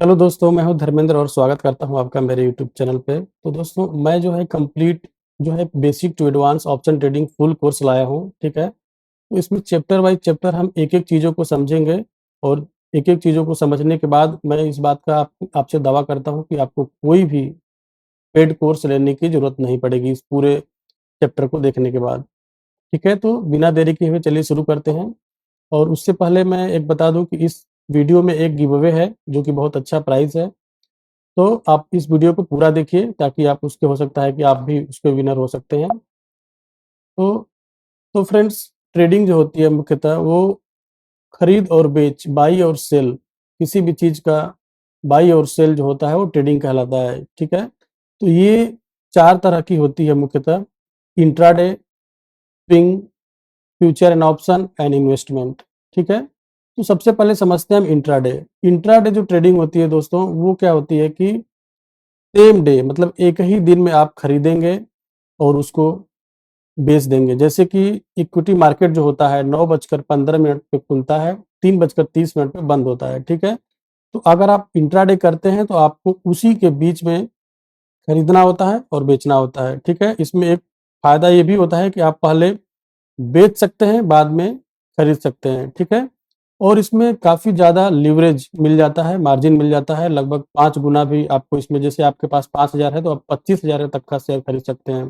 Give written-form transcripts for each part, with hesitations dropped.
Hello दोस्तों, मैं हूं धर्मेंद्र और स्वागत करता हूं आपका मेरे यूट्यूब चैनल पे। तो दोस्तों, मैं जो है कंप्लीट जो है basic to advance option trading full course लाया हूं, ठीक है? तो इसमें चैप्टर बाय चैप्टर हम एक-एक चीज़ों को समझेंगे और एक-एक चीज़ों को समझने के बाद मैं इस बात का आपसे दावा करता हूं कि आपको कोई भी पेड कोर्स लेने की ज़रूरत नहीं पड़ेगी इस पूरे चैप्टर को देखने के बाद, ठीक है? तो बिना देरी किए हुए चलिए शुरू करते हैं। और उससे पहले मैं एक बता दूं कि इस वीडियो में एक गिव अवे है, जो कि बहुत अच्छा प्राइज़ है। तो आप इस वीडियो को पूरा देखिए ताकि आप उसके हो सकता है कि आप भी उसके विनर हो सकते हैं। तो फ्रेंड्स, ट्रेडिंग जो होती है मुख्यतः वो खरीद और बेच, बाई और सेल, किसी भी चीज़ का बाई और सेल जो होता है वो ट्रेडिंग कहलाता है, ठीक है? तो ये 4 तरह की होती है मुख्यतः: intraday, swing, future and option and investment, ठीक है? तो सबसे पहले समझते हैं हम इंट्राडे। इंट्राडे जो ट्रेडिंग होती है दोस्तों, वो क्या होती है कि सेम डे मतलब एक ही दिन में आप खरीदेंगे और उसको बेच देंगे। जैसे कि इक्विटी मार्केट जो होता है 9:15 पे खुलता है, 3:30 पे बंद होता है, ठीक है? तो अगर आप इंट्राडे करते हैं तो आपको उसी के बीच में खरीदना होता है और बेचना होता है, ठीक है? इसमें एक फ़ायदा ये भी होता है कि आप पहले बेच सकते हैं, बाद में खरीद सकते हैं, ठीक है? और इसमें काफ़ी ज़्यादा लीवरेज मिल जाता है, मार्जिन मिल जाता है, लगभग 5 गुना भी आपको इसमें। जैसे आपके पास 5,000 है तो आप 25,000 तक का शेयर खरीद सकते हैं,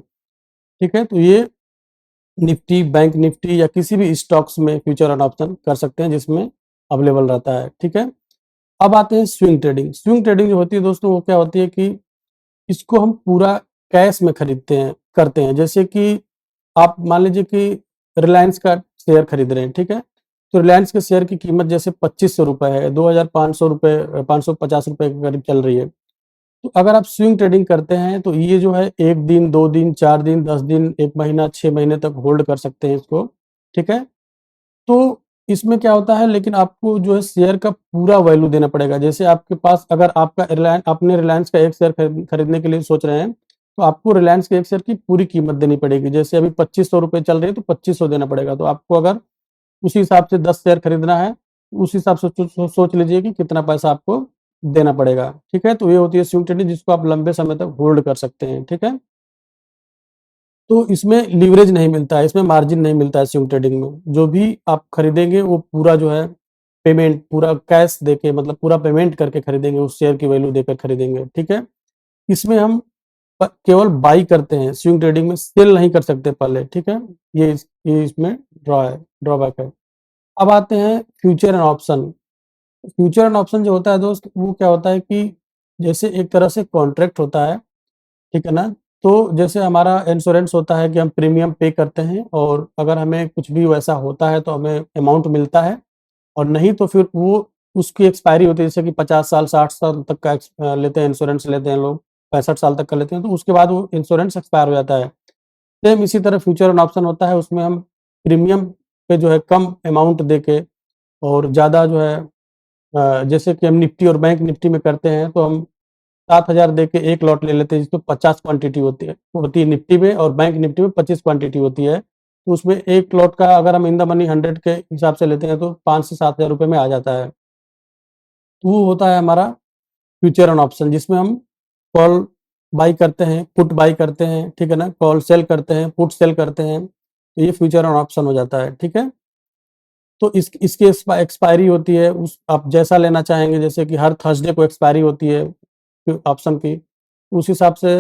ठीक है? तो ये निफ्टी, बैंक निफ्टी या किसी भी स्टॉक्स में फ्यूचर एंड ऑप्शन कर सकते हैं जिसमें अवेलेबल रहता है, ठीक है? अब आते हैं स्विंग ट्रेडिंग। स्विंग ट्रेडिंग जो होती है दोस्तों, वो क्या होती है कि इसको हम पूरा कैश में खरीदते हैं करते हैं। जैसे कि आप मान लीजिए कि रिलायंस का शेयर खरीद रहे हैं, ठीक है? तो रिलायंस के शेयर की कीमत जैसे ₹2500 है, ₹2,500 ₹550 के करीब चल रही है। तो अगर आप स्विंग ट्रेडिंग करते हैं तो ये जो है 1 दिन, 2 दिन, 4 दिन, 10 दिन, 1 महीना, 6 महीने तक होल्ड कर सकते हैं इसको, ठीक है? तो इसमें क्या होता है, लेकिन आपको जो है शेयर का पूरा वैल्यू देना पड़ेगा। जैसे आपके पास अगर आपने रिलायंस का एक शेयर खरीदने के लिए सोच रहे हैं, तो आपको रिलायंस के एक शेयर की पूरी कीमत देनी पड़ेगी। जैसे अभी ₹2500 चल रही है तो 2500 देना पड़ेगा। तो आपको अगर उसी हिसाब से 10 शेयर खरीदना है, उस हिसाब से सोच लीजिए कि कितना पैसा आपको देना पड़ेगा, ठीक है? तो ये होती है स्विंग ट्रेडिंग, जिसको आप लंबे समय तक होल्ड कर सकते हैं, ठीक है? तो इसमें लीवरेज नहीं मिलता है, इसमें मार्जिन नहीं मिलता है स्विंग ट्रेडिंग में। जो भी आप खरीदेंगे वो पूरा जो है पेमेंट पूरा कैश देके मतलब पूरा पेमेंट करके खरीदेंगे, उस शेयर की वैल्यू देकर खरीदेंगे, ठीक है? इसमें हम केवल बाई करते हैं, स्विंग ट्रेडिंग में सेल नहीं कर सकते पहले, ठीक है? ये इसमें ड्रॉबैक है। अब आते हैं future and option. Future and option जो होता है दोस्त, वो क्या होता है कि जैसे एक तरह से कॉन्ट्रैक्ट होता है, ठीक है ना? तो जैसे हमारा इंश्योरेंस होता है कि हम प्रीमियम पे करते हैं और अगर हमें कुछ भी वैसा होता है तो हमें अमाउंट मिलता है, और नहीं तो फिर वो उसकी एक्सपायरी होती है। जैसे कि 50 साल, 60 साल तक का लेते हैं, इंश्योरेंस लेते हैं लोग, 65 साल तक का लेते हैं, तो उसके बाद वो इंश्योरेंस एक्सपायर हो जाता है। सेम इसी तरह फ्यूचर एंड ऑप्शन होता है, उसमें हम प्रीमियम पे जो है कम अमाउंट देके और ज़्यादा जो है जैसे कि हम निफ्टी और बैंक निफ्टी में करते हैं तो हम 7,000 दे के 1 लॉट ले लेते हैं, जिसमें 50 क्वांटिटी होती है निफ्टी में, और बैंक निफ्टी में 25 क्वांटिटी होती है। तो उसमें 1 लॉट का अगर हम इन द मनी 100 के हिसाब से लेते हैं तो 5 से 7,000 रुपए में आ जाता है। तो वो होता है हमारा फ्यूचर एंड ऑप्शन, जिसमें हम कॉल बाय करते हैं, पुट बाय करते हैं, ठीक है ना? कॉल सेल करते हैं, पुट सेल करते हैं, तो ये फ्यूचर एंड ऑप्शन हो जाता है, ठीक है? तो इसकी एक्सपायरी होती है, उस आप जैसा लेना चाहेंगे, जैसे कि हर थर्सडे को एक्सपायरी होती है ऑप्शन की, उस हिसाब से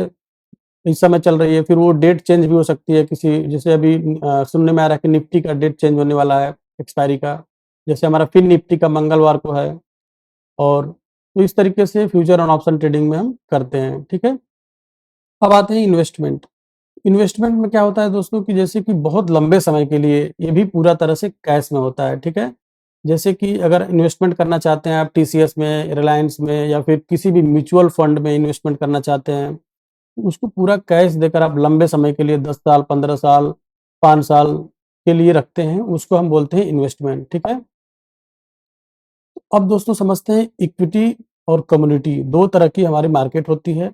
इस समय चल रही है। फिर वो डेट चेंज भी हो सकती है किसी, जैसे अभी सुनने में आ रहा है कि निफ्टी का डेट चेंज होने वाला है एक्सपायरी का, जैसे हमारा फिन निफ्टी का मंगलवार को है। और तो इस तरीके से फ्यूचर एंड ऑप्शन ट्रेडिंग में हम करते हैं, ठीक है? अब आते हैं इन्वेस्टमेंट। इन्वेस्टमेंट में क्या होता है दोस्तों कि जैसे कि बहुत लंबे समय के लिए ये भी पूरा तरह से कैश में होता है, ठीक है? जैसे कि अगर इन्वेस्टमेंट करना चाहते हैं आप टीसीएस में, रिलायंस में या फिर किसी भी म्यूचुअल फंड में इन्वेस्टमेंट करना चाहते हैं, उसको पूरा कैश देकर आप लंबे समय के लिए 10 साल, 15 साल, 5 साल के लिए रखते हैं, उसको हम बोलते हैं इन्वेस्टमेंट, ठीक है? अब दोस्तों समझते हैं इक्विटी और कम्युनिटी, 2 तरह की हमारी मार्केट होती है,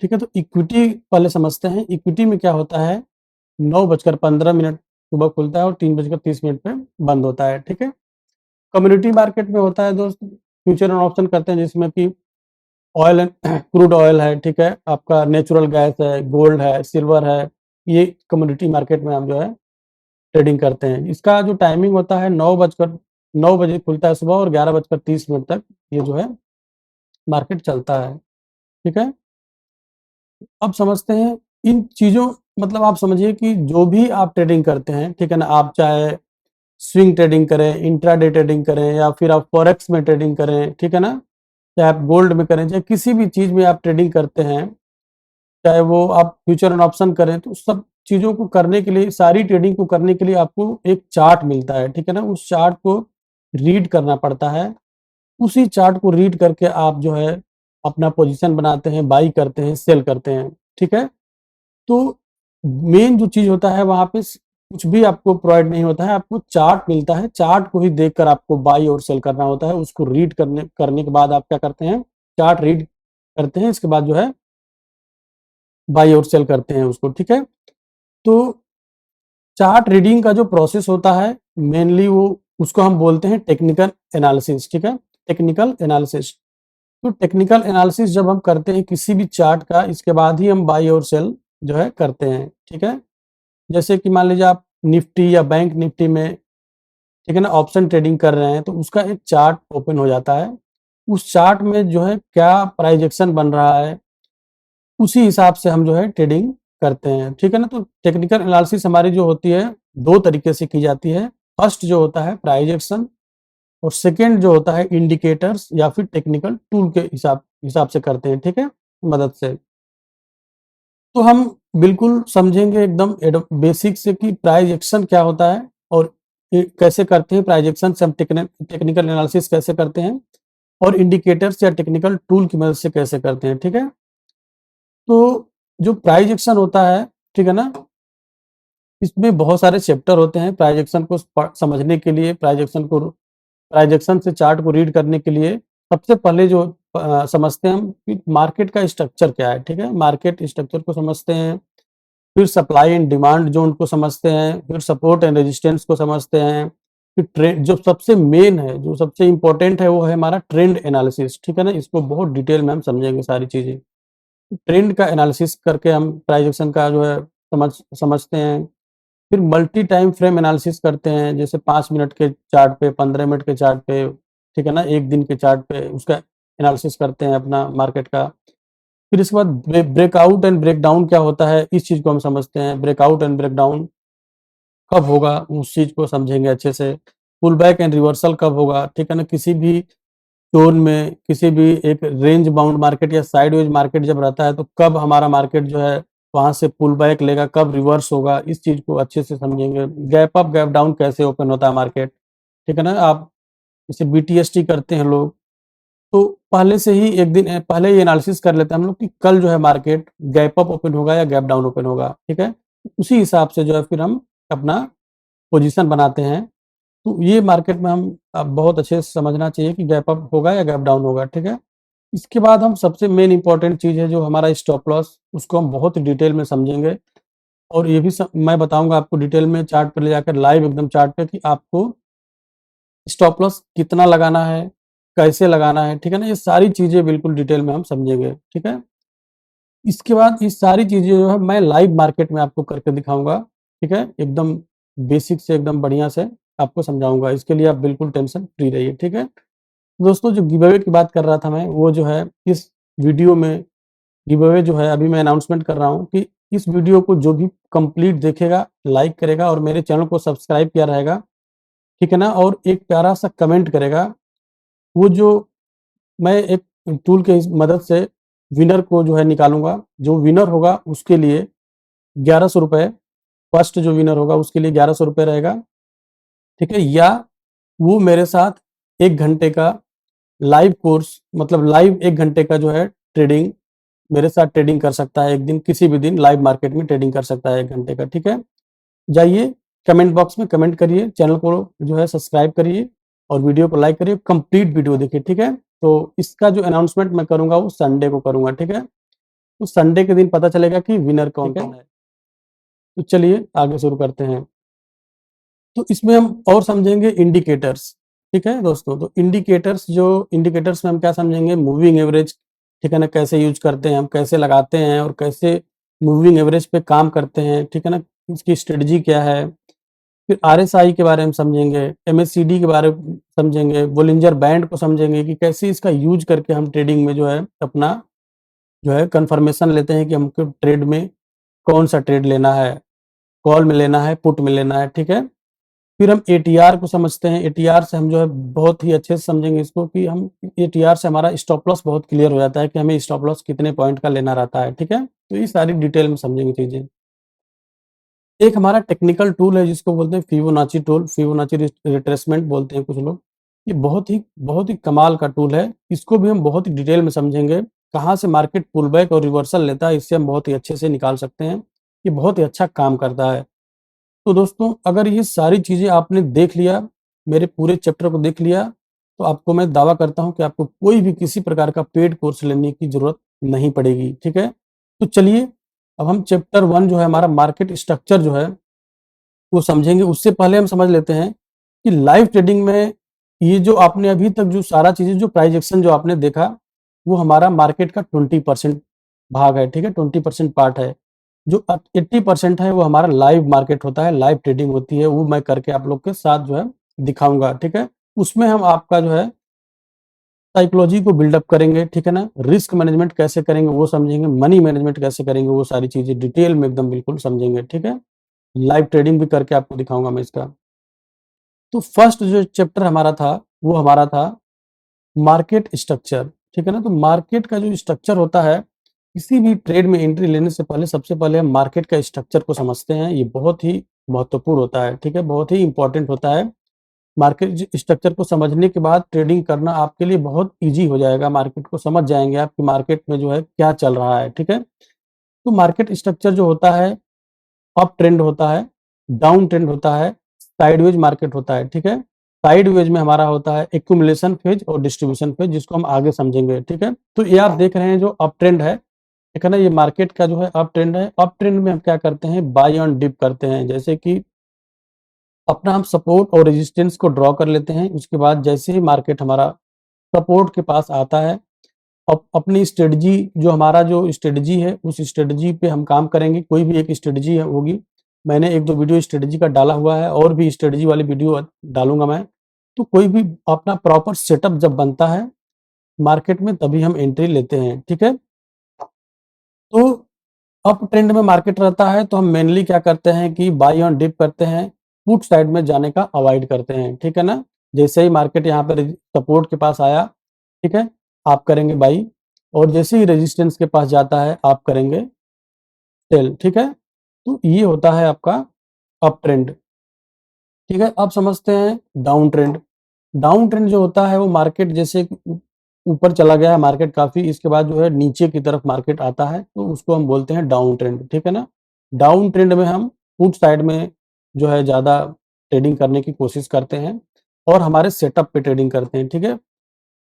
ठीक है? तो इक्विटी पहले समझते हैं। इक्विटी में क्या होता है, 9:15 सुबह खुलता है और 3:30 पे बंद होता है, ठीक है? कम्युनिटी मार्केट में होता है दोस्त, फ्यूचर एंड ऑप्शन करते हैं जिसमें कि ऑयल एंड क्रूड ऑयल है, ठीक है, आपका नेचुरल गैस है, गोल्ड है, सिल्वर है, ये कमोडिटी मार्केट में हम जो है ट्रेडिंग करते हैं। इसका जो टाइमिंग होता है 9 बजे खुलता है सुबह और 11:30 तक ये जो है मार्केट चलता है, ठीक है। अब समझते हैं इन चीज़ों, मतलब आप समझिए कि जो भी आप ट्रेडिंग करते हैं, ठीक है ना, आप चाहे स्विंग ट्रेडिंग करें, इंट्राडे ट्रेडिंग करें या फिर आप फॉरेक्स में ट्रेडिंग करें, ठीक है ना, चाहे आप गोल्ड में करें, चाहे किसी भी चीज़ में आप ट्रेडिंग करते हैं, चाहे वो आप फ्यूचर एंड ऑप्शन करें, तो सब चीज़ों को करने के लिए, सारी ट्रेडिंग को करने के लिए आपको एक चार्ट मिलता है, ठीक है ना, उस चार्ट को रीड करना पड़ता है। उसी चार्ट को रीड करके आप जो है अपना पोजीशन बनाते हैं, बाई करते हैं, सेल करते हैं, ठीक है। तो मेन जो चीज़ होता है वहाँ पे कुछ भी आपको प्रोवाइड नहीं होता है, आपको चार्ट मिलता है, चार्ट को ही देखकर आपको बाई और सेल करना होता है। उसको रीड करने करने के बाद आप क्या करते हैं, चार्ट रीड करते हैं, इसके बाद जो है बाई और सेल करते हैं उसको, ठीक है। तो चार्ट रीडिंग का जो प्रोसेस होता है मेनली वो उसको हम बोलते हैं टेक्निकल एनालिसिस, ठीक है, टेक्निकल एनालिसिस। तो टेक्निकल एनालिसिस जब हम करते हैं किसी भी चार्ट का, इसके बाद ही हम बाई और सेल जो है करते हैं, ठीक है। जैसे कि मान लीजिए आप निफ्टी या बैंक निफ्टी में, ठीक है ना, ऑप्शन ट्रेडिंग कर रहे हैं, तो उसका एक चार्ट ओपन हो जाता है। उस चार्ट में जो है क्या प्राइस एक्शन बन रहा है, उसी हिसाब से हम जो है ट्रेडिंग करते हैं, ठीक है ना। तो टेक्निकल एनालिसिस हमारी जो होती है 2 तरीके से की जाती है। फर्स्ट जो होता है प्राइस एक्शन और सेकंड जो होता है इंडिकेटर्स या फिर टेक्निकल टूल के हिसाब हिसाब से करते हैं, ठीक है, मदद से। तो हम बिल्कुल समझेंगे एकदम बेसिक से कि प्राइस एक्शन क्या होता है और ये कैसे करते हैं, प्राइस एक्शन से हम टेक्निकल एनालिसिस कैसे करते हैं और इंडिकेटर्स या टेक्निकल टूल की मदद से कैसे करते हैं, ठीक है। तो जो प्राइस एक्शन होता है, ठीक है ना, इसमें बहुत सारे चैप्टर होते हैं प्राइस एक्शन को समझने के लिए, प्राइस एक्शन से चार्ट को रीड करने के लिए। सबसे पहले जो समझते हैं हम कि मार्केट का स्ट्रक्चर क्या है, ठीक है, मार्केट स्ट्रक्चर को समझते हैं, फिर सप्लाई एंड डिमांड जोन को समझते हैं, फिर सपोर्ट एंड रेजिस्टेंस को समझते हैं, फिर ट्रेंड जो सबसे मेन है, जो सबसे इम्पोर्टेंट है, वो है हमारा ट्रेंड एनालिसिस, ठीक है ना, इसको बहुत डिटेल में हम समझेंगे सारी चीज़ें। ट्रेंड का एनालिसिस करके हम प्राइस एक्शन का जो है समझते हैं। फिर मल्टी टाइम फ्रेम एनालिसिस करते हैं, जैसे 5 मिनट के चार्ट पे, 15 मिनट के चार्ट पे, ठीक है ना, 1 दिन के चार्ट पे उसका एनालिसिस करते हैं अपना मार्केट का। फिर इसके बाद ब्रेकआउट एंड ब्रेकडाउन क्या होता है, इस चीज़ को हम समझते हैं। ब्रेकआउट एंड ब्रेकडाउन कब होगा, उस चीज़ को समझेंगे अच्छे से। पुल बैक एंड रिवर्सल कब होगा, ठीक है ना, किसी भी ज़ोन में, किसी भी एक रेंज बाउंड मार्केट या साइडवेज मार्केट जब रहता है, तो कब हमारा मार्केट जो है वहाँ से पुल बैक लेगा, कब रिवर्स होगा, इस चीज़ को अच्छे से समझेंगे। गैप अप, गैप डाउन कैसे ओपन होता है मार्केट, ठीक है ना। आप जैसे बीटीएसटी करते हैं लोग, तो पहले से ही 1 दिन पहले ही एनालिसिस कर लेते हैं हम लोग कि कल जो है मार्केट गैप अप ओपन होगा या गैप डाउन ओपन होगा, ठीक है। उसी हिसाब से जो है फिर हम अपना पोजीशन बनाते हैं। तो ये मार्केट में हम बहुत अच्छे से समझना चाहिए कि गैप अप होगा या गैप डाउन होगा, ठीक है। इसके बाद हम सबसे मेन इम्पोर्टेंट चीज़ है जो हमारा स्टॉप लॉस, उसको हम बहुत डिटेल में समझेंगे और ये भी मैं बताऊंगा आपको डिटेल में चार्ट पर ले जाकर, लाइव एकदम चार्ट पे, कि आपको स्टॉप लॉस कितना लगाना है, कैसे लगाना है, ठीक है ना, ये सारी चीज़ें बिल्कुल डिटेल में हम समझेंगे, ठीक है। इसके बाद ये सारी चीज़ें जो है मैं लाइव मार्केट में आपको करके दिखाऊंगा, ठीक है, एकदम बेसिक से एकदम बढ़िया से आपको समझाऊंगा। इसके लिए आप बिल्कुल टेंशन फ्री रहिए, ठीक है। दोस्तों, जो गिव अवे की बात कर रहा था मैं, वो जो है इस वीडियो में गिव अवे जो है अभी मैं अनाउंसमेंट कर रहा हूँ कि इस वीडियो को जो भी कंप्लीट देखेगा, लाइक करेगा और मेरे चैनल को सब्सक्राइब किया रहेगा, ठीक है ना, और एक प्यारा सा कमेंट करेगा, वो जो मैं एक टूल के मदद से विनर को जो है निकालूंगा। जो विनर होगा उसके लिए 1100 रुपये, फर्स्ट जो विनर होगा उसके लिए 1100 रुपये रहेगा, ठीक है। या वो मेरे साथ 1 घंटे का लाइव कोर्स, मतलब लाइव 1 घंटे का जो है ट्रेडिंग मेरे साथ ट्रेडिंग कर सकता है, एक दिन किसी भी दिन लाइव मार्केट में ट्रेडिंग कर सकता है 1 घंटे का, ठीक है। जाइए कमेंट बॉक्स में कमेंट करिए, चैनल को जो है सब्सक्राइब करिए और वीडियो को लाइक करिए, कंप्लीट वीडियो देखिए, ठीक है। तो इसका जो अनाउंसमेंट मैं करूंगा वो संडे को करूंगा, ठीक है। तो संडे के दिन पता चलेगा कि विनर कौन कौन है। तो चलिए आगे शुरू करते हैं। तो इसमें हम और समझेंगे इंडिकेटर्स, ठीक है दोस्तों। तो इंडिकेटर्स में हम क्या समझेंगे, मूविंग एवरेज, ठीक है ना, कैसे यूज करते हैं हम, कैसे लगाते हैं और कैसे मूविंग एवरेज पे काम करते हैं, ठीक है ना, इसकी स्ट्रेटजी क्या है। फिर आरएसआई के बारे में समझेंगे, एमएससीडी के बारे में समझेंगे, बोलिंजर बैंड को समझेंगे कि कैसे इसका यूज करके हम ट्रेडिंग में जो है अपना जो है कंफर्मेशन लेते हैं कि हमको ट्रेड में कौन सा ट्रेड लेना है, कॉल में लेना है, पुट में लेना है, ठीक है। फिर हम एटीआर को समझते हैं, एटीआर से हम जो है बहुत ही अच्छे से समझेंगे इसको कि हम एटीआर से हमारा स्टॉप लॉस बहुत क्लियर हो जाता है कि हमें स्टॉप लॉस कितने पॉइंट का लेना रहता है, ठीक है। तो ये सारी डिटेल में समझेंगे चीजें। एक हमारा टेक्निकल टूल है जिसको बोलते हैं फिबोनाची टूल, फिबोनाची रिट्रेसमेंट बोलते हैं कुछ लोग। ये बहुत ही कमाल का टूल है। इसको भी हम बहुत ही डिटेल में समझेंगे, कहाँ से मार्केट पुल बैक और रिवर्सल लेता है, इससे हम बहुत ही अच्छे से निकाल सकते हैं। ये बहुत ही अच्छा काम करता है। तो दोस्तों अगर ये सारी चीज़ें आपने देख लिया, मेरे पूरे चैप्टर को देख लिया, तो आपको मैं दावा करता हूँ कि आपको कोई भी किसी प्रकार का पेड कोर्स लेने की ज़रूरत नहीं पड़ेगी, ठीक है? तो चलिए अब हम चैप्टर 1 जो है हमारा मार्केट स्ट्रक्चर जो है, वो समझेंगे। उससे पहले हम समझ लेते हैं कि लाइव ट्रेडिंग में ये जो आपने अभी तक जो सारा चीज़ें जो प्राइस एक्शन जो आपने देखा, वो हमारा मार्केट का 20% भाग है, ठीक है? 20% पार्ट है। जो 80% है वो हमारा लाइव मार्केट होता है, लाइव ट्रेडिंग होती है, वो मैं करके आप लोग के साथ जो है दिखाऊँगा, ठीक है? उसमें हम आपका जो है साइकोलॉजी को बिल्डअप करेंगे, ठीक है ना? रिस्क मैनेजमेंट कैसे करेंगे वो समझेंगे, मनी मैनेजमेंट कैसे करेंगे वो सारी चीज़ें डिटेल में एकदम बिल्कुल समझेंगे, ठीक है? लाइव ट्रेडिंग भी करके आपको दिखाऊँगा मैं इसका। तो फर्स्ट जो चैप्टर हमारा था, वो हमारा था मार्केट स्ट्रक्चर, ठीक है ना? तो मार्केट का जो स्ट्रक्चर होता है, किसी भी ट्रेड में एंट्री लेने से पहले सबसे पहले हम मार्केट का स्ट्रक्चर को समझते हैं। ये बहुत ही महत्वपूर्ण होता है, ठीक है? बहुत ही इम्पोर्टेंट होता है। मार्केट स्ट्रक्चर को समझने के बाद ट्रेडिंग करना आपके लिए बहुत ईज़ी हो जाएगा। मार्केट को समझ जाएँगे आप कि मार्केट में जो है क्या चल रहा है, ठीक है? तो मार्केट स्ट्रक्चर जो होता है, अप ट्रेंड होता है, डाउन ट्रेंड होता है, साइडवेज मार्केट होता है, ठीक है? साइडवेज में हमारा होता है एक्यूमुलेशन फेज और डिस्ट्रीब्यूशन फेज, जिसको हम आगे समझेंगे, ठीक है? तो ये आप देख रहे हैं जो अप ट्रेंड है, ठीक है ना? ये मार्केट का जो है अप ट्रेंड है। अप ट्रेंड में हम क्या करते हैं, बाय ऑन डिप करते हैं। जैसे कि अपना हम सपोर्ट और रेजिस्टेंस को ड्रॉ कर लेते हैं, उसके बाद जैसे ही मार्केट हमारा सपोर्ट के पास आता है, अपनी स्ट्रेटजी जो हमारा जो स्ट्रेटजी है, उस स्ट्रेटजी पे हम काम करेंगे। कोई भी एक स्ट्रेटजी है होगी, मैंने 1-2 वीडियो स्ट्रेटजी का डाला हुआ है और भी स्ट्रेटजी वाली वीडियो डालूँगा मैं। तो कोई भी अपना प्रॉपर सेटअप जब बनता है मार्केट में, तभी हम एंट्री लेते हैं, ठीक है? तो अप ट्रेंड में मार्केट रहता है तो हम मेनली क्या करते हैं कि बाय ऑन डिप करते हैं, पुट साइड में जाने का अवॉइड करते हैं, ठीक है ना? जैसे ही मार्केट यहाँ पे सपोर्ट के पास आया, ठीक है? आप करेंगे बाई, और जैसे ही रेजिस्टेंस के पास जाता है आप करेंगे सेल, ठीक है? तो ये होता है आपका अप ट्रेंड, ठीक है? अब समझते हैं डाउन ट्रेंड। डाउन ट्रेंड जो होता है वो मार्केट जैसे ऊपर चला गया है मार्केट काफ़ी, इसके बाद जो है नीचे की तरफ मार्केट आता है, तो उसको हम बोलते हैं डाउन ट्रेंड, ठीक है ना? डाउन ट्रेंड में हम पुट साइड में जो है ज़्यादा ट्रेडिंग करने की कोशिश करते हैं और हमारे सेटअप पे ट्रेडिंग करते हैं, ठीक है?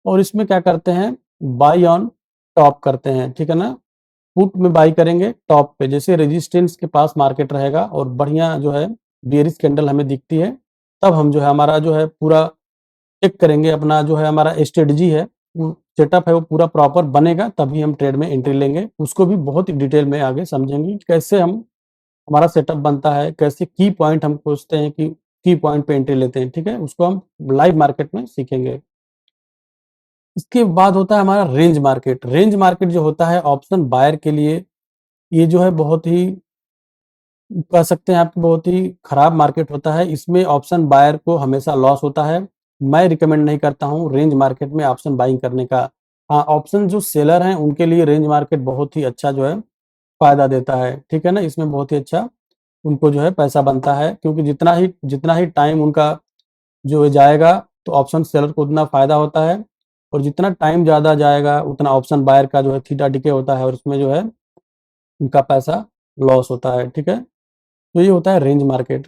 और इसमें क्या करते हैं, बाय ऑन टॉप करते हैं, ठीक है ना? पुट में बाय करेंगे टॉप पे, जैसे रेजिस्टेंस के पास मार्केट रहेगा और बढ़िया जो है बेयरिश कैंडल हमें दिखती है, तब हम जो है हमारा जो है पूरा चेक करेंगे, अपना जो है हमारा स्ट्रेटजी है, सेटअप है वो पूरा प्रॉपर बनेगा, तभी हम ट्रेड में एंट्री लेंगे। उसको भी बहुत ही डिटेल में आगे समझेंगे कि कैसे हम हमारा सेटअप बनता है, कैसे की पॉइंट हम खोजते हैं कि की पॉइंट पे एंट्री लेते हैं, ठीक है? उसको हम लाइव मार्केट में सीखेंगे। इसके बाद होता है हमारा रेंज मार्केट। रेंज मार्केट जो होता है ऑप्शन बायर के लिए, ये जो है बहुत ही कह सकते हैं आप बहुत ही खराब मार्केट होता है। इसमें ऑप्शन बायर को हमेशा लॉस होता है। मैं रिकमेंड नहीं करता हूँ रेंज मार्केट में ऑप्शन बाइंग करने का। हाँ, ऑप्शन जो सेलर हैं उनके लिए रेंज मार्केट बहुत ही अच्छा जो है फ़ायदा देता है, ठीक है ना? इसमें बहुत ही अच्छा उनको जो है पैसा बनता है, क्योंकि जितना ही टाइम उनका जो है जाएगा, तो ऑप्शन सेलर को उतना फ़ायदा होता है, और जितना टाइम ज़्यादा जाएगा उतना ऑप्शन बायर का जो है थीटा डिके होता है और उसमें जो है उनका पैसा लॉस होता है, ठीक है? तो ये होता है रेंज मार्केट।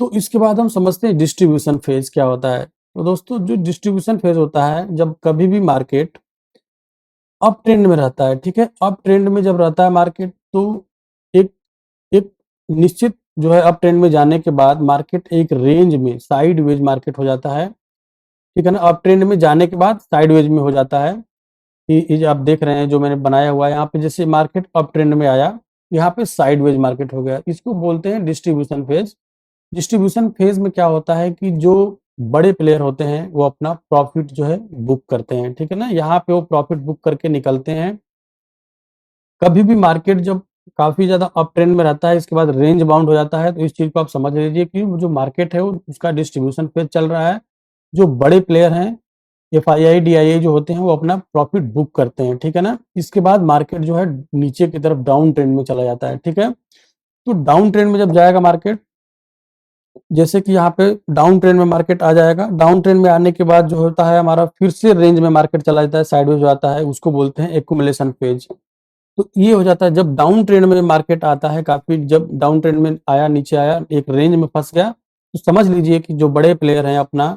तो इसके बाद हम समझते हैं डिस्ट्रीब्यूशन फेज़ क्या होता है। तो दोस्तों जो डिस्ट्रीब्यूशन फेज़ होता है, जब कभी भी मार्केट अप ट्रेंड में रहता है, ठीक है? अप ट्रेंड में जब रहता है मार्केट, तो एक एक निश्चित जो है अप ट्रेंड में जाने के बाद मार्केट एक रेंज में साइडवेज मार्केट हो जाता है, ठीक है ना? अप ट्रेंड में जाने के बाद साइडवेज में हो जाता है। ये जो आप देख रहे हैं जो मैंने बनाया हुआ है, यहाँ पे जैसे मार्केट अप ट्रेंड में आया, यहाँ पे साइडवेज मार्केट हो गया। इसको बोलते हैं डिस्ट्रीब्यूशन फेज। डिस्ट्रीब्यूशन फेज में क्या होता है कि जो बड़े प्लेयर होते हैं वो अपना प्रॉफिट जो है बुक करते हैं, ठीक है ना? यहाँ पे वो प्रॉफिट बुक करके निकलते हैं। कभी भी मार्केट जब काफी ज्यादा अप ट्रेंड में रहता है, इसके बाद रेंज बाउंड हो जाता है, तो इस चीज को आप समझ लीजिए कि वो जो मार्केट है वो उसका डिस्ट्रीब्यूशन फेज चल रहा है। जो बड़े प्लेयर हैं, एफआईआई डीआईआई जो होते हैं, वो अपना प्रॉफिट बुक करते हैं, ठीक है ना? इसके बाद मार्केट जो है नीचे की तरफ डाउन ट्रेंड में चला जाता है, ठीक है? तो डाउन ट्रेंड में जब जाएगा मार्केट, जैसे कि यहाँ पे डाउन ट्रेंड में मार्केट आ जाएगा, डाउन ट्रेंड में आने के बाद जो होता है हमारा फिर से रेंज में मार्केट चला जाता है, साइडवेज हो जाता है, उसको बोलते हैं एक्यूमुलेशन फेज। तो ये हो जाता है जब डाउन ट्रेंड में मार्केट आता है, काफी जब डाउन ट्रेंड में आया, नीचे आया, एक रेंज में फंस गया, तो समझ लीजिए कि जो बड़े प्लेयर हैं अपना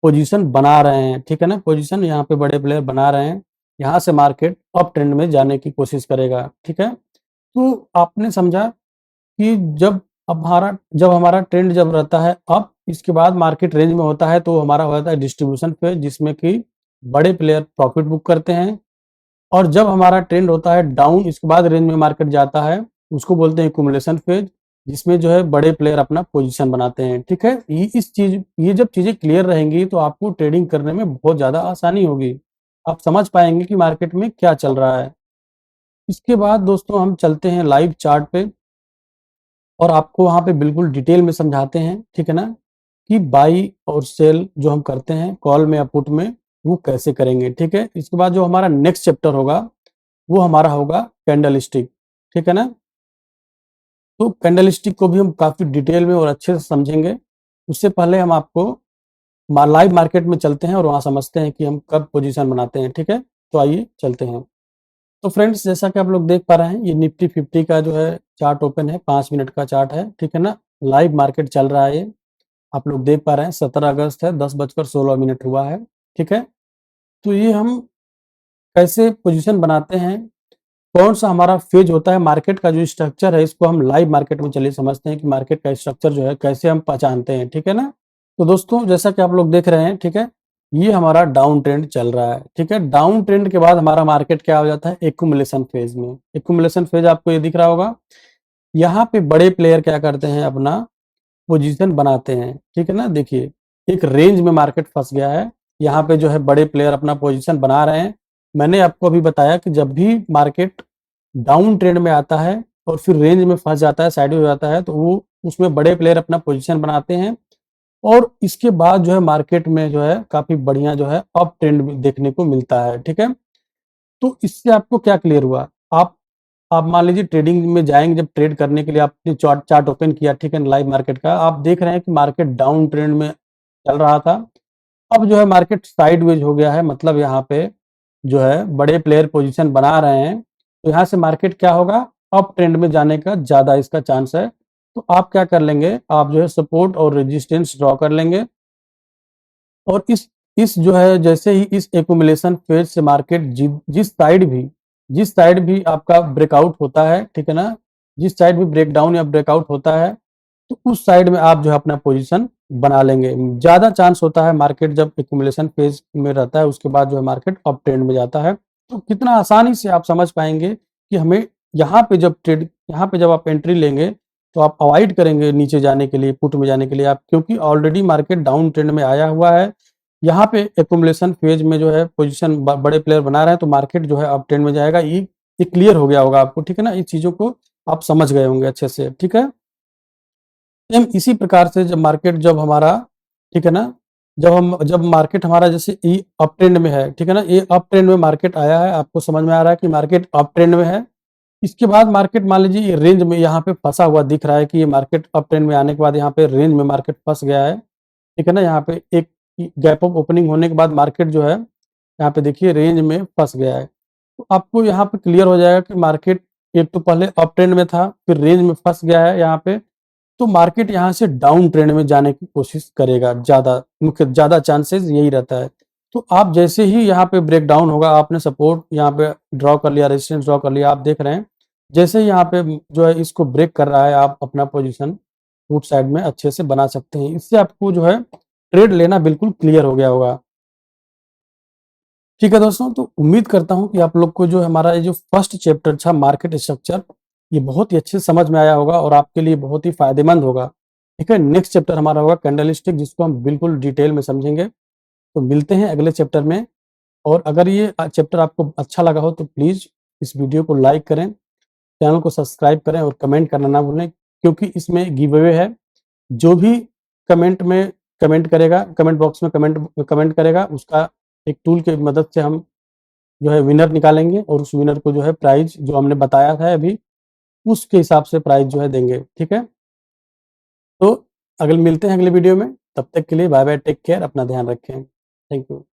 पोजीशन बना रहे हैं, ठीक है ना? पोजीशन यहाँ पे बड़े प्लेयर बना रहे हैं, यहाँ से मार्केट अप ट्रेंड में जाने की कोशिश करेगा, ठीक है? तो आपने समझा कि जब हमारा ट्रेंड जब रहता है अप, इसके बाद मार्केट रेंज में होता है, तो हमारा हो जाता है डिस्ट्रीब्यूशन फेज, जिसमें कि बड़े प्लेयर प्रॉफिट बुक करते हैं। और जब हमारा ट्रेंड होता है डाउन, इसके बाद रेंज में मार्केट जाता है, उसको बोलते हैं एक्यूमुलेशन फेज, जिसमें जो है बड़े प्लेयर अपना पोजीशन बनाते हैं, ठीक है? ये जब चीजें क्लियर रहेंगी तो आपको ट्रेडिंग करने में बहुत ज्यादा आसानी होगी। आप समझ पाएंगे कि मार्केट में क्या चल रहा है। इसके बाद दोस्तों हम चलते हैं लाइव चार्ट पे, और आपको वहाँ पे बिल्कुल डिटेल में समझाते हैं, ठीक है ना? कि बाई और सेल जो हम करते हैं कॉल में या पुट में, वो कैसे करेंगे, ठीक है? इसके बाद जो हमारा नेक्स्ट चैप्टर होगा वो हमारा होगा कैंडल स्टिक, ठीक है ना? तो कैंडल स्टिक को भी हम काफी डिटेल में और अच्छे से समझेंगे। उससे पहले हम आपको लाइव मार्केट में चलते हैं और वहां समझते हैं कि हम कब पोजीशन बनाते हैं, ठीक है? तो आइए चलते हैं। तो फ्रेंड्स, जैसा कि आप लोग देख पा रहे हैं, ये निफ्टी 50 का जो है चार्ट ओपन है, 5 मिनट का चार्ट है, ठीक है ना? लाइव मार्केट चल रहा है ये, आप लोग देख पा रहे हैं। 17 अगस्त है, 10:16 हुआ है, ठीक है? तो ये हम कैसे पोजीशन बनाते हैं, कौन सा हमारा फेज होता है, मार्केट का जो स्ट्रक्चर है, इसको हम लाइव मार्केट में चलिए समझते हैं कि मार्केट का स्ट्रक्चर जो है कैसे हम पहचानते हैं, ठीक है ना? तो दोस्तों, जैसा कि आप लोग देख रहे हैं, ठीक है, ये हमारा डाउन ट्रेंड चल रहा है, ठीक है? डाउन ट्रेंड के बाद हमारा मार्केट क्या हो जाता है, एक्यूमुलेशन फेज में। एक्यूमुलेशन फेज आपको ये दिख रहा होगा, यहाँ पे बड़े प्लेयर क्या करते हैं, अपना पोजीशन बनाते हैं, ठीक है ना? देखिए, एक रेंज में मार्केट फंस गया है, यहाँ पे जो है बड़े प्लेयर अपना पोजीशन बना रहे हैं। मैंने आपको अभी बताया कि जब भी मार्केट डाउन ट्रेंड में आता है और फिर रेंज में फंस जाता है, साइडवेज हो जाता है, तो वो उसमें बड़े प्लेयर अपना पोजीशन बनाते हैं। और इसके बाद जो है मार्केट में जो है काफी बढ़िया जो है अप ट्रेंड देखने को मिलता है, ठीक है? तो इससे आपको क्या क्लियर हुआ? आप मान लीजिए ट्रेडिंग में जाएंगे, जब ट्रेड करने के लिए आपने चार्ट चार्ट ओपन किया, ठीक है, लाइव मार्केट का, आप देख रहे हैं कि मार्केट डाउन ट्रेंड में चल रहा था। अब जो है मार्केट साइडवेज हो गया है, मतलब यहाँ पे जो है बड़े प्लेयर पोजीशन बना रहे हैं, तो यहाँ से मार्केट क्या होगा, अप ट्रेंड में जाने का ज्यादा इसका चांस है। तो आप क्या कर लेंगे, आप जो है सपोर्ट और रेजिस्टेंस ड्रॉ कर लेंगे, और इस जो है जैसे ही इस एक्यूमुलेशन फेज से मार्केट जिस साइड भी आपका ब्रेकआउट होता है, ठीक है ना? जिस साइड भी ब्रेकडाउन या ब्रेकआउट होता है, तो उस साइड में आप जो है अपना पोजीशन बना लेंगे। ज़्यादा चांस होता है मार्केट जब एक्यूमुलेशन फेज में रहता है, उसके बाद जो है मार्केट अप ट्रेंड में जाता है। तो कितना आसानी से आप समझ पाएंगे कि हमें यहाँ पे जब आप एंट्री लेंगे, तो आप अवॉइड करेंगे नीचे जाने के लिए, पुट में जाने के लिए आप, क्योंकि ऑलरेडी मार्केट डाउन ट्रेंड में आया हुआ है। यहाँ पे एक्यूमुलेशन फेज में जो है पोजीशन बड़े प्लेयर बना रहे हैं, तो मार्केट जो है अप ट्रेंड में जाएगा। ये क्लियर हो गया होगा आपको, ठीक है ना? इस चीज़ों को आप समझ गए होंगे अच्छे से, ठीक है? सेम इसी प्रकार से जब हमारा, ठीक है ना, जब मार्केट हमारा जैसे ये अप ट्रेंड में है, ठीक है ना, ये अप ट्रेंड में मार्केट आया है, आपको समझ में आ रहा है कि मार्केट अप ट्रेंड में है। इसके बाद मार्केट मान लीजिए ये रेंज में यहाँ पे फंसा हुआ दिख रहा है कि ये मार्केट अप ट्रेंड में आने के बाद यहाँ पे रेंज में मार्केट फंस गया है, ठीक है ना? यहाँ पे एक गैप ऑफ ओपनिंग होने के बाद मार्केट जो है यहाँ पे देखिए रेंज में फंस गया है। तो आपको यहाँ पे क्लियर हो जाएगा कि मार्केट एक तो पहले अप ट्रेंड में था, फिर रेंज में फंस गया है यहाँ पे, तो मार्केट यहाँ से डाउन ट्रेंड में जाने की कोशिश करेगा, ज़्यादा चांसेस यही रहता है। तो आप जैसे ही यहाँ पे ब्रेक डाउन होगा, आपने सपोर्ट यहाँ पे ड्रॉ कर लिया, रेजिस्टेंस ड्रॉ कर लिया, आप देख रहे हैं जैसे ही यहाँ पे जो है इसको ब्रेक कर रहा है, आप अपना पोजीशन पुट साइड में अच्छे से बना सकते हैं। इससे आपको जो है ट्रेड लेना बिल्कुल क्लियर हो गया होगा। ठीक है दोस्तों, तो उम्मीद करता हूँ कि आप लोग को जो हमारा ये जो फर्स्ट चैप्टर था मार्केट स्ट्रक्चर, ये बहुत ही अच्छे से समझ में आया होगा और आपके लिए बहुत ही फ़ायदेमंद होगा। ठीक है, नेक्स्ट चैप्टर हमारा होगा कैंडलस्टिक, जिसको हम बिल्कुल डिटेल में समझेंगे। तो मिलते हैं अगले चैप्टर में। और अगर ये चैप्टर आपको अच्छा लगा हो तो प्लीज़ इस वीडियो को लाइक करें, चैनल को सब्सक्राइब करें और कमेंट करना ना भूलें, क्योंकि इसमें गिव अवे है। जो भी कमेंट में कमेंट करेगा, कमेंट बॉक्स में कमेंट कमेंट करेगा, उसका एक टूल की मदद से हम जो है विनर निकालेंगे और उस विनर को जो है प्राइज़ जो हमने बताया है अभी, उसके हिसाब से प्राइज़ जो है देंगे। ठीक है? तो मिलते हैं अगले वीडियो में। तब तक के लिए बाय बाय, टेक केयर, अपना ध्यान रखें। Thank you.